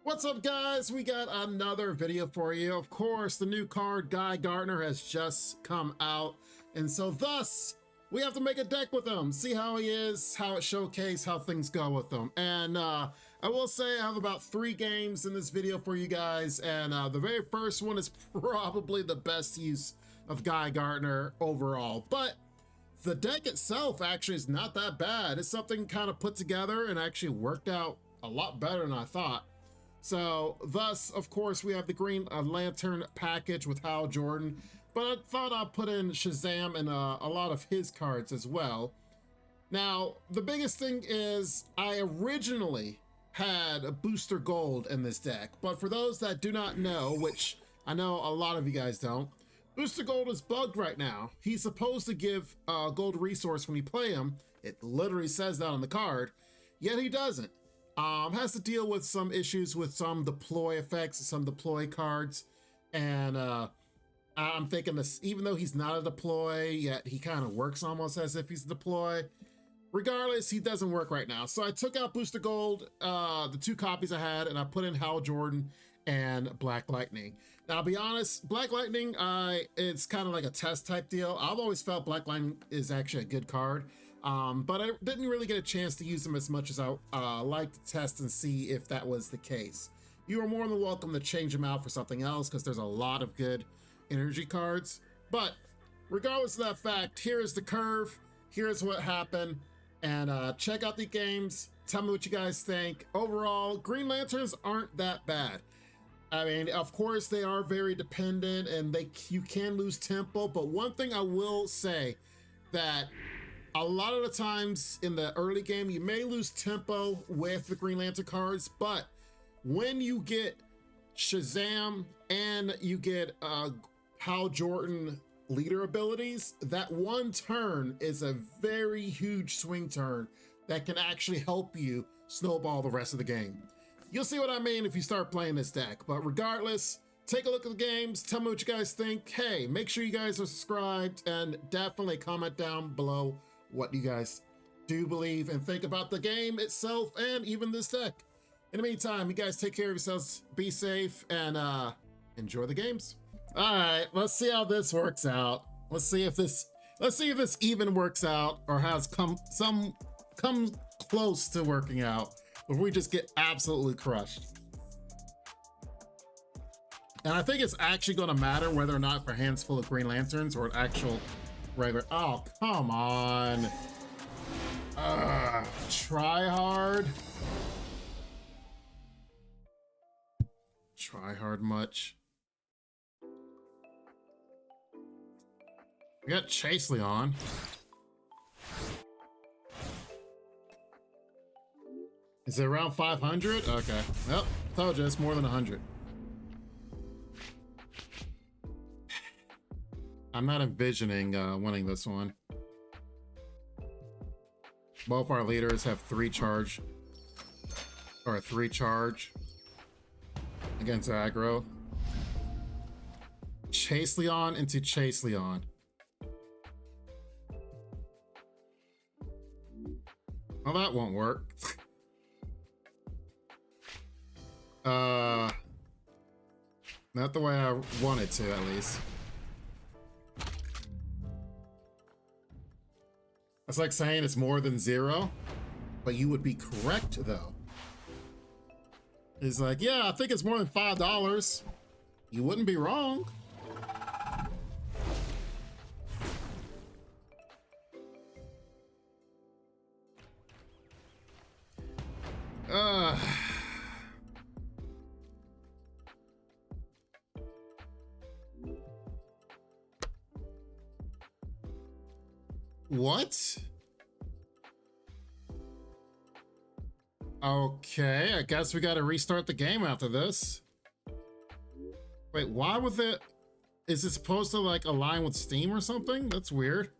What's up, guys? We got another video for you. Of course, the new card Gardner has just come out, and so thus we have to make a deck with him, see how he is, how it showcases how things go with him. And I will say I have about 3 games in this video for you guys, and the very first one is probably the best use of Gardner overall, but the deck itself actually is not that bad. It's something kind of put together and actually worked out a lot better than I thought. So thus, of course, we have the Green Lantern package with Hal Jordan, but I thought I'd put in Shazam and a lot of his cards as well. Now, the biggest thing is I originally had a Booster Gold in this deck, but for those that do not know, which I know a lot of you guys don't, Booster Gold is bugged right now. He's supposed to give gold resource when you play him. It literally says that on the card, yet he doesn't. Has to deal with some issues with some deploy effects, some deploy cards, and I'm thinking this, even though he's not a deploy, yet he kind of works almost as if he's a deploy. Regardless, he doesn't work right now. So I took out Booster Gold, the 2 copies I had, and I put in Hal Jordan and Black Lightning. Now, I'll be honest, Black Lightning, it's kind of like a test type deal. I've always felt Black Lightning is actually a good card. But I didn't really get a chance to use them as much as I like to test and see if that was the case. You are more than welcome to change them out for something else because there's a lot of good energy cards. But regardless of that fact, here is the curve. Here's what happened. And check out the games. Tell me what you guys think. Overall, Green Lanterns aren't that bad. I mean, of course, they are very dependent and you can lose tempo. But one thing I will say that a lot of the times in the early game, you may lose tempo with the Green Lantern cards, but when you get Shazam and you get Hal Jordan leader abilities, that one turn is a very huge swing turn that can actually help you snowball the rest of the game. You'll see what I mean if you start playing this deck, but regardless, take a look at the games, tell me what you guys think. Hey, make sure you guys are subscribed and definitely comment down below what you guys do believe and think about the game itself and even this deck. In the meantime, you guys take care of yourselves, be safe, and enjoy the games. All right, let's see how this works out. Let's see if this even works out or has come close to working out before we just get absolutely crushed. And I think it's actually going to matter whether or not for hands full of Green Lanterns or an actual regular. Oh, come on. Try hard. Try hard much. We got Chase Leon. Is it around 500? Okay. Yep. Told you it's more than 100. I'm not envisioning winning this one. Both our leaders have 3 charge against aggro. Chase Leon into Chase Leon. Well, that won't work. Not the way I wanted to, at least. That's like saying it's more than 0, but you would be correct, though. It's like, yeah, I think it's more than $5. You wouldn't be wrong. What? Okay, I guess we gotta restart the game after this. Wait, why was it? Is it supposed to like align with Steam or something? That's weird.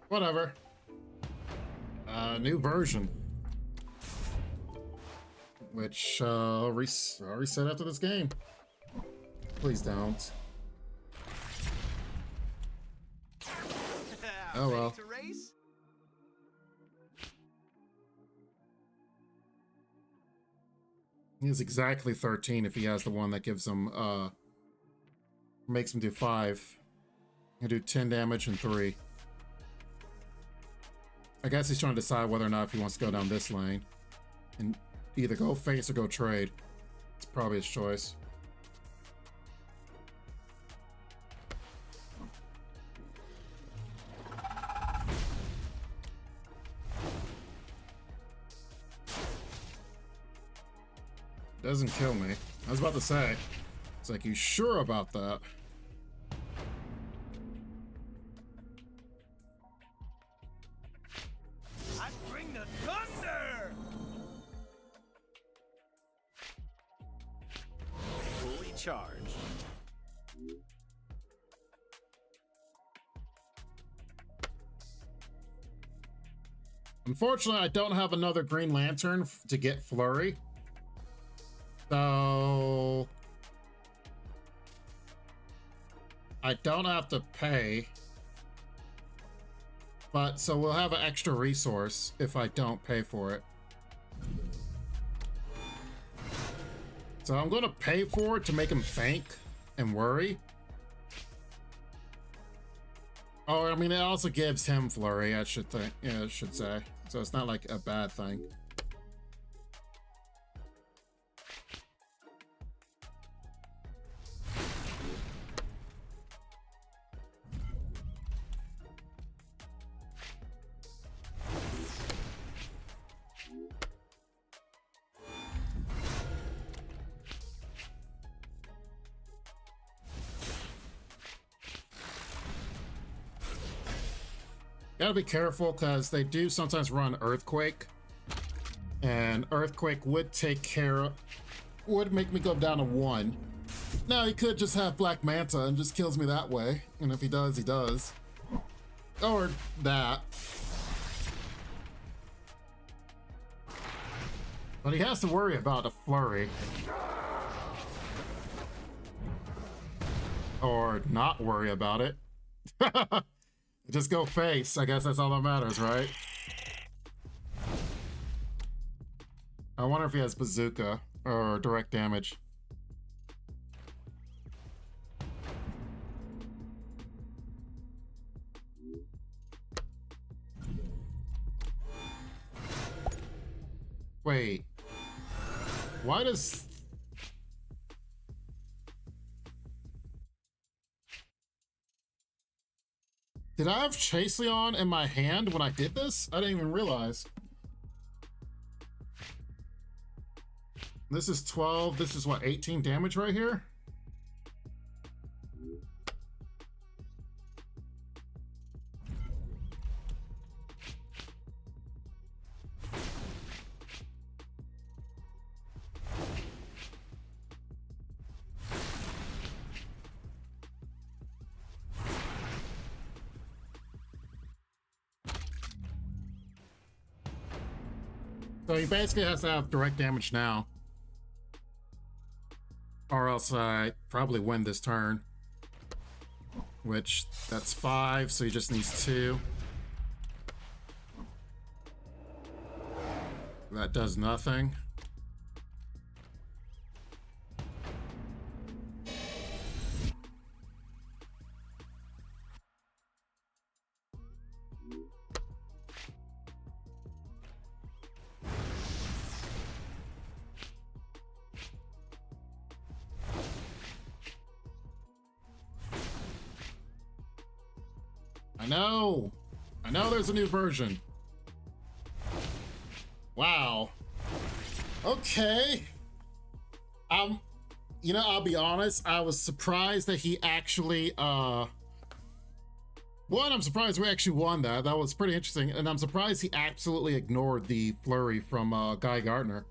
Whatever. New version. which reset after this game. Please don't. Oh well. He's exactly 13 if he has the one that gives him makes him do 5. He'll do 10 damage and 3. I guess he's trying to decide whether or not if he wants to go down this lane and either go face or go trade. It's probably his choice. Doesn't kill me. I was about to say, it's like, you sure about that? I bring the thunder! Fully charged. Unfortunately, I don't have another Green Lantern to get Flurry. So I don't have to pay, but so we'll have an extra resource if I don't pay for it. So I'm gonna pay for it to make him think and worry. Oh, I mean, it also gives him Flurry, I should think. Yeah, I should say. So it's not like a bad thing. Gotta be careful because they do sometimes run Earthquake, and Earthquake would would make me go down to 1. Now he could just have Black Manta and just kills me that way, and if he does, he does. Or that. But he has to worry about a Flurry. Or not worry about it. Just go face. I guess that's all that matters, right? I wonder if he has bazooka or direct damage. Wait. Why does... Did I have Chase Leon in my hand when I did this? I didn't even realize. This is 12. This is what, 18 damage right here? So he basically has to have direct damage now. Or else I probably win this turn. Which, that's 5, so he just needs 2. That does nothing. I know there's a new version. Wow. Okay. You know, I'll be honest, I was surprised that he actually, one, I'm surprised we actually won that. That was pretty interesting. And I'm surprised he absolutely ignored the Flurry from Guy Gardner.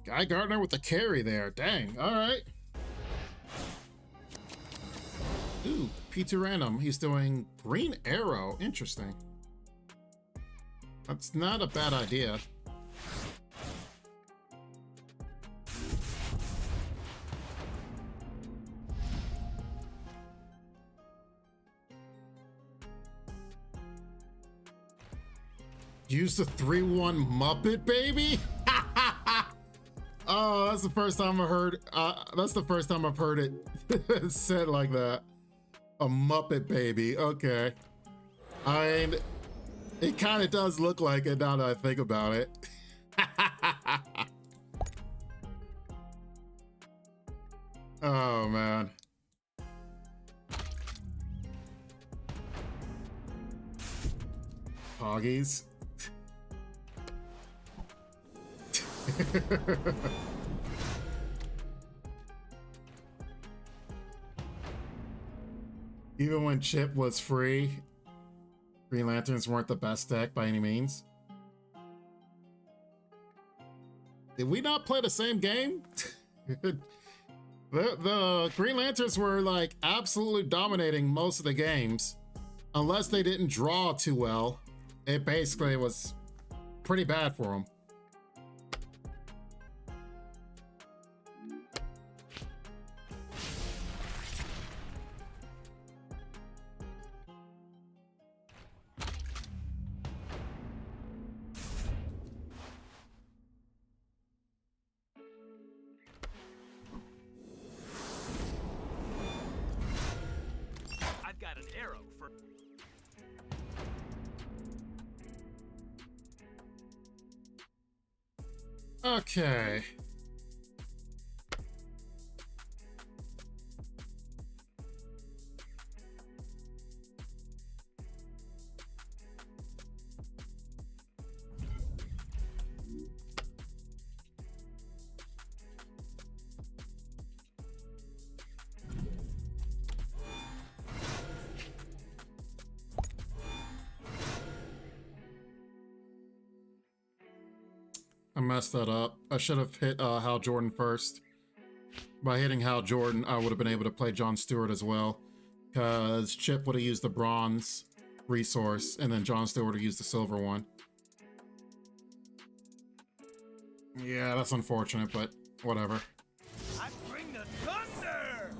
Guy Gardner with the carry there. Dang. All right. Ooh, P2 random. He's doing Green Arrow. Interesting. That's not a bad idea. Use the 3-1 Muppet baby? Oh, that's the first time I heard that's the first time I've heard it said like that. A Muppet baby. Okay. I mean, it kind of does look like it now that I think about it. Oh man. Hoggies. Even when Chip was free, Green Lanterns weren't the best deck by any means. Did we not play the same game? The Green Lanterns were like absolutely dominating most of the games. Unless they didn't draw too well, it basically was pretty bad for them. Okay. I messed that up. I should have hit Hal Jordan first. By hitting Hal Jordan, I would have been able to play John Stewart as well, because Chip would have used the bronze resource, and then John Stewart would have used the silver one. Yeah, that's unfortunate, but whatever. I bring the thunder!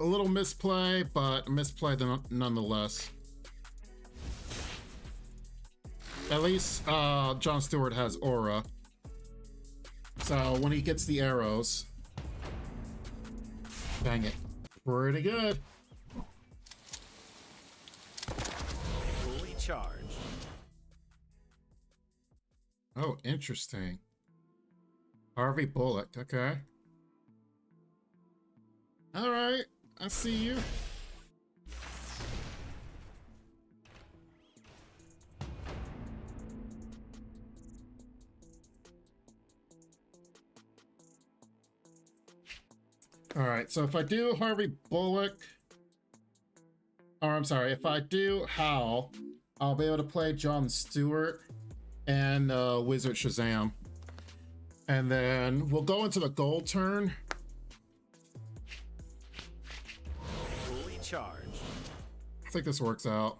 A little misplay, but a misplay nonetheless. At least John Stewart has aura. So when he gets the arrows, dang it, pretty good. Fully charged. Oh, interesting. Harvey Bullock, okay. All right, I see you. All right, so if I do Harvey Bullock, or I'm sorry, if I do Hal, I'll be able to play John Stewart and Wizard Shazam. And then we'll go into the gold turn. Fully charged. I think this works out.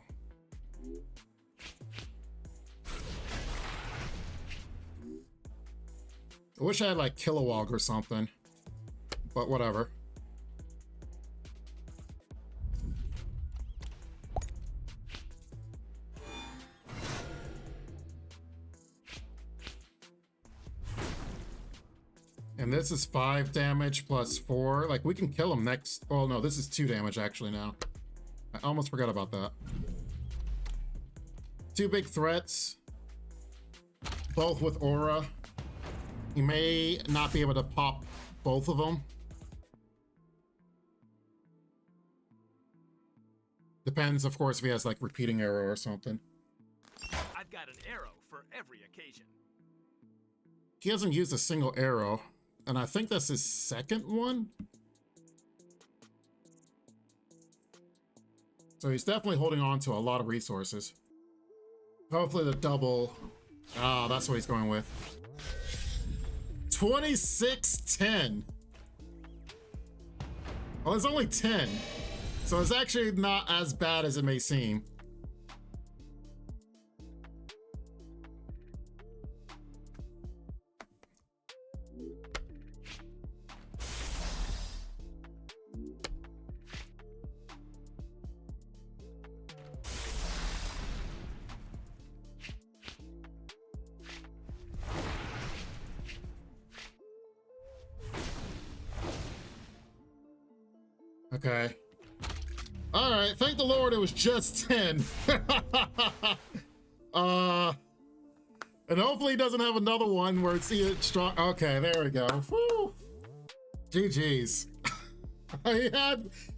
I wish I had like Kilowog or something, but whatever. And this is 5 damage plus 4. Like, we can kill him next. Oh, no, this is 2 damage actually now. I almost forgot about that. 2 big threats. Both with aura. You may not be able to pop both of them. Depends, of course, if he has, like, repeating arrow or something. I've got an arrow for every occasion. He hasn't used a single arrow. And I think that's his second one. So he's definitely holding on to a lot of resources. Hopefully the double. Ah, that's what he's going with. 2610. Well, it's only 10. So it's actually not as bad as it may seem. Okay. All right, thank the Lord it was just 10. And hopefully he doesn't have another one where it's either strong. Okay, there we go. Woo. GG's. he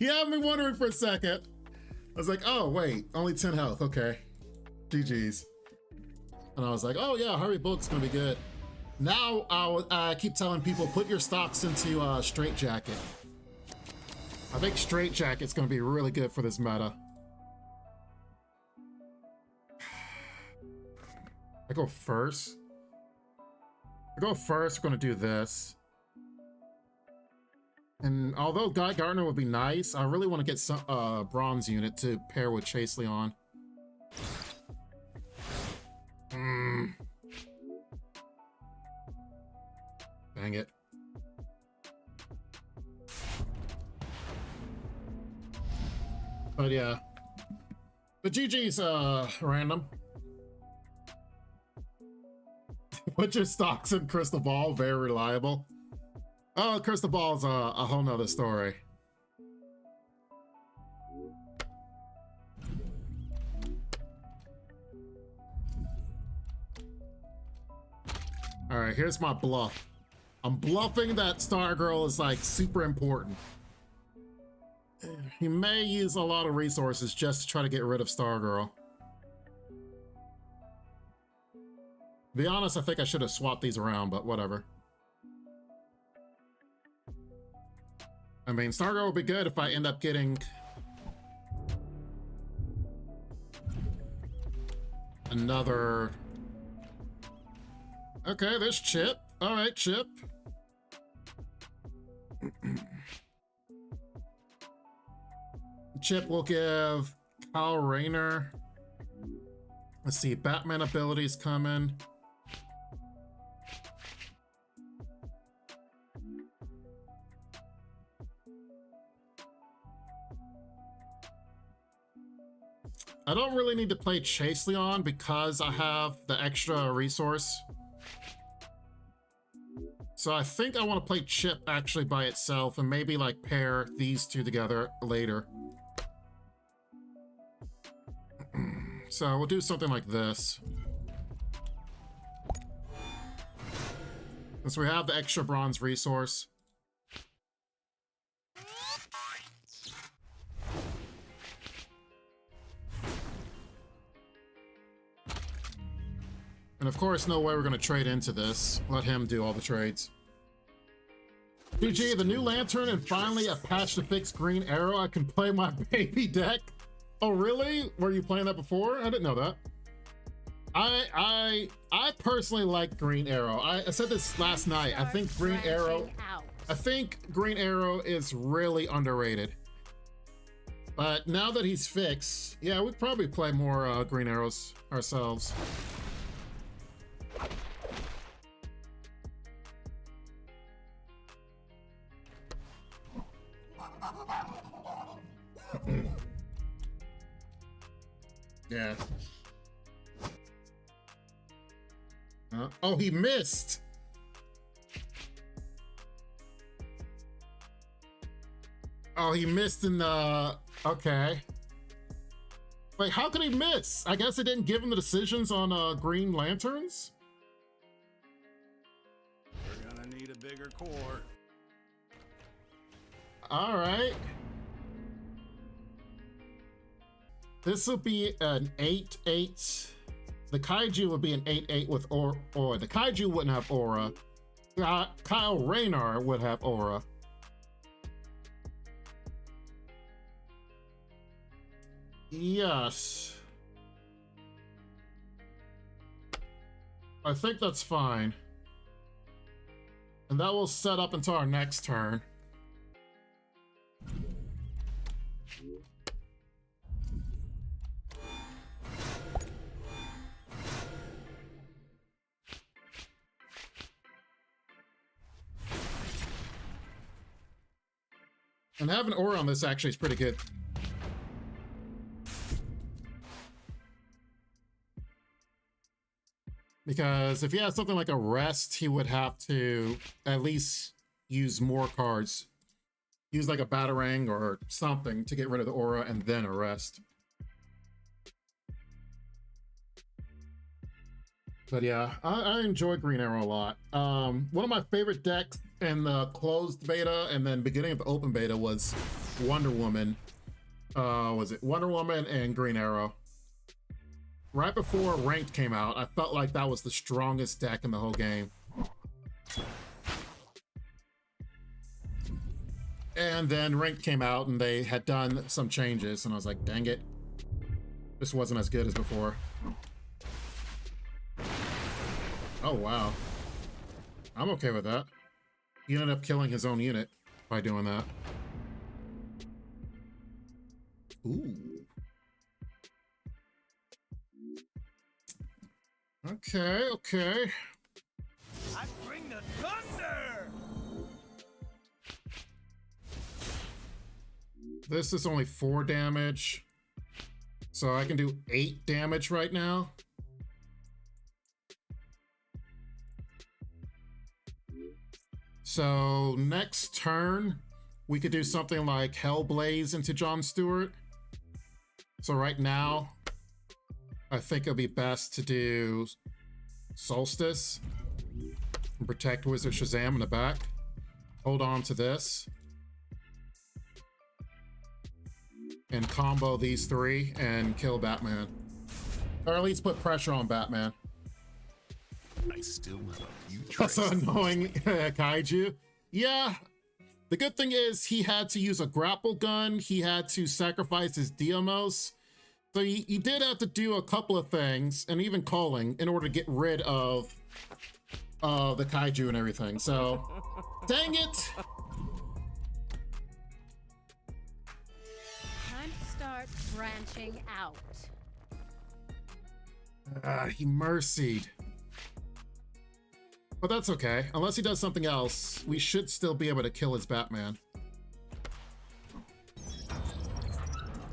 had me wondering for a second. I was like, oh wait, only 10 health. Okay. GG's. And I was like, oh yeah, Hurry Bullet's gonna be good. Now I keep telling people, put your stocks into Straight Jacket. I think Straight Jacket's gonna be really good for this meta. I go first. We're gonna do this. And although Gardner would be nice, I really want to get some bronze unit to pair with Chase Leon. Dang it. But yeah. But GG's random. Put your stocks in Crystal Ball, very reliable. Oh, Crystal Ball's a whole nother story. All right, here's my bluff. I'm bluffing that Stargirl is like super important. He may use a lot of resources just to try to get rid of Stargirl. To be honest, I think I should have swapped these around, but whatever. I mean, Stargirl would be good if I end up getting another. Okay, there's Chip. All right, Chip. Chip will give Kyle Rayner. Let's see, Batman abilities coming. I don't really need to play Chase Leon because I have the extra resource. So I think I want to play Chip actually by itself and maybe like pair these two together later. So we'll do something like this. Since we have the extra bronze resource. And of course, no way we're going to trade into this. Let him do all the trades. GG, the new Lantern and finally a patch to fix Green Arrow. I can play my baby deck. Oh, really? Were you playing that before? I didn't know that. I personally like Green Arrow. I said this last night. I think Green Arrow is really underrated. But now that he's fixed, yeah, we'd probably play more Green Arrows ourselves. Yeah. Oh, he missed. Oh, he missed in the... Okay. Wait, how could he miss? I guess it didn't give him the decisions on Green Lanterns? We're gonna need a bigger core. All right. This will be an 8/8. The Kaiju would be an 8/8 with aura. The Kaiju wouldn't have aura. Kyle Rayner would have aura. Yes. I think that's fine. And that will set up until our next turn. And having aura on this actually is pretty good. Because if he had something like a rest, he would have to at least use more cards use like a batarang or something to get rid of the aura and then arrest. But yeah, I enjoy Green Arrow a lot. One of my favorite decks in the closed beta and then beginning of the open beta was Wonder Woman. Was it Wonder Woman and Green Arrow? Right before Ranked came out, I felt like that was the strongest deck in the whole game. And then Ranked came out and they had done some changes and I was like, dang it. This wasn't as good as before. Oh, wow. I'm okay with that. He ended up killing his own unit by doing that. Ooh. Okay, okay. I bring the thunder! This is only 4 damage. So I can do 8 damage right now. So next turn, we could do something like Hellblaze into John Stewart. So right now, I think it'll be best to do Solstice and protect Wizard Shazam in the back. Hold on to this. And combo these 3 and kill Batman. Or at least put pressure on Batman. I still have a few That's tricks. annoying kaiju. Yeah. The good thing is he had to use a grapple gun. He had to sacrifice his Diamos. So he did have to do a couple of things, and even calling, in order to get rid of the kaiju and everything. So, dang it! Time to start branching out. He mercied. But that's okay. Unless he does something else, we should still be able to kill his Batman.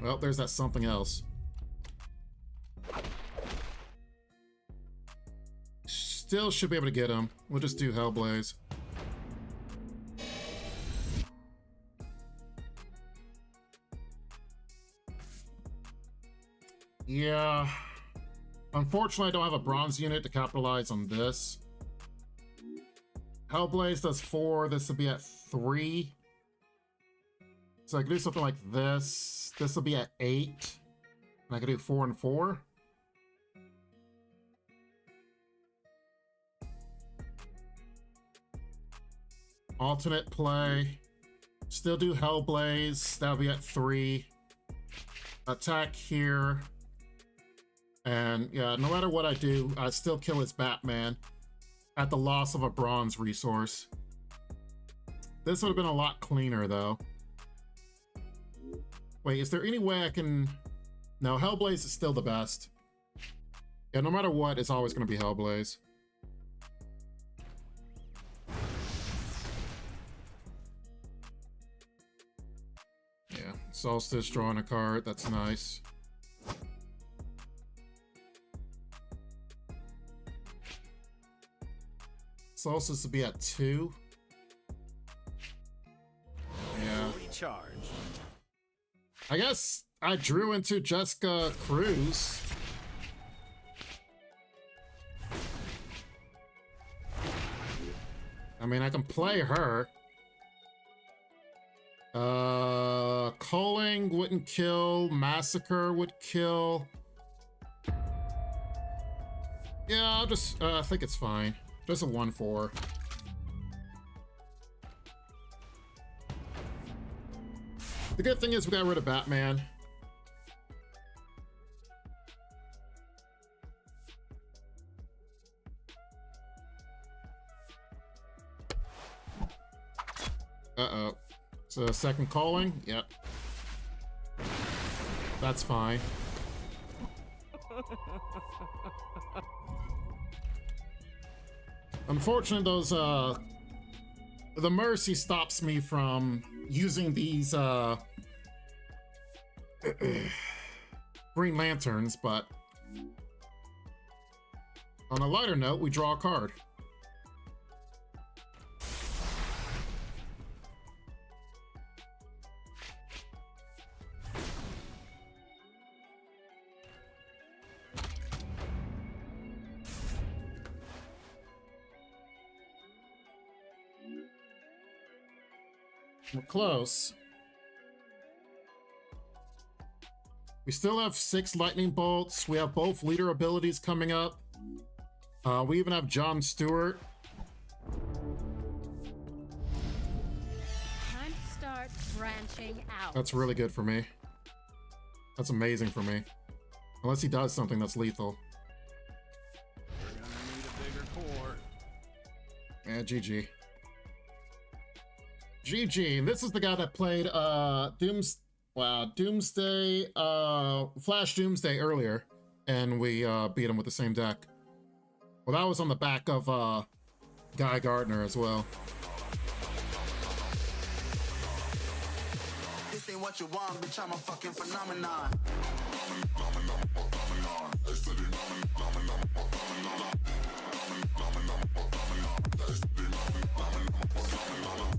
Well, there's that something else. Still should be able to get him. We'll just do Hellblaze. Yeah. Unfortunately, I don't have a bronze unit to capitalize on this. Hellblaze does 4. This will be at 3. So I can do something like this. This will be at 8. And I can do 4 and 4. Alternate play. Still do Hellblaze. That'll be at 3. Attack here. And yeah, no matter what I do, I still kill his Batman at the loss of a bronze resource. This would have been a lot cleaner though. Wait, is there any way I can... No, Hellblaze is still the best. Yeah, no matter what, it's always going to be Hellblaze. Yeah, Solstice drawing a card, that's nice. Solstice will be at 2. Yeah. Recharge. I guess I drew into Jessica Cruz. I mean, I can play her. Culling wouldn't kill. Massacre would kill. Yeah, I'll just, I think it's fine. Just a 1/4. The good thing is we got rid of Batman. Uh-oh. So second calling? Yep. That's fine. Unfortunately, those, the Mercy stops me from using these, Green Lanterns, but on a lighter note, we draw a card. We're close. We still have 6 lightning bolts. We have both leader abilities coming up. We even have John Stewart. Time to start branching out. That's really good for me. That's amazing for me. Unless he does something that's lethal. We're gonna need a bigger core. Yeah, GG. GG. This is the guy that played Doomsday, Flash Doomsday earlier, and we beat him with the same deck. Well, that was on the back of Guy Gardner as well. This ain't what you want, bitch, I'm a fucking phenomenon.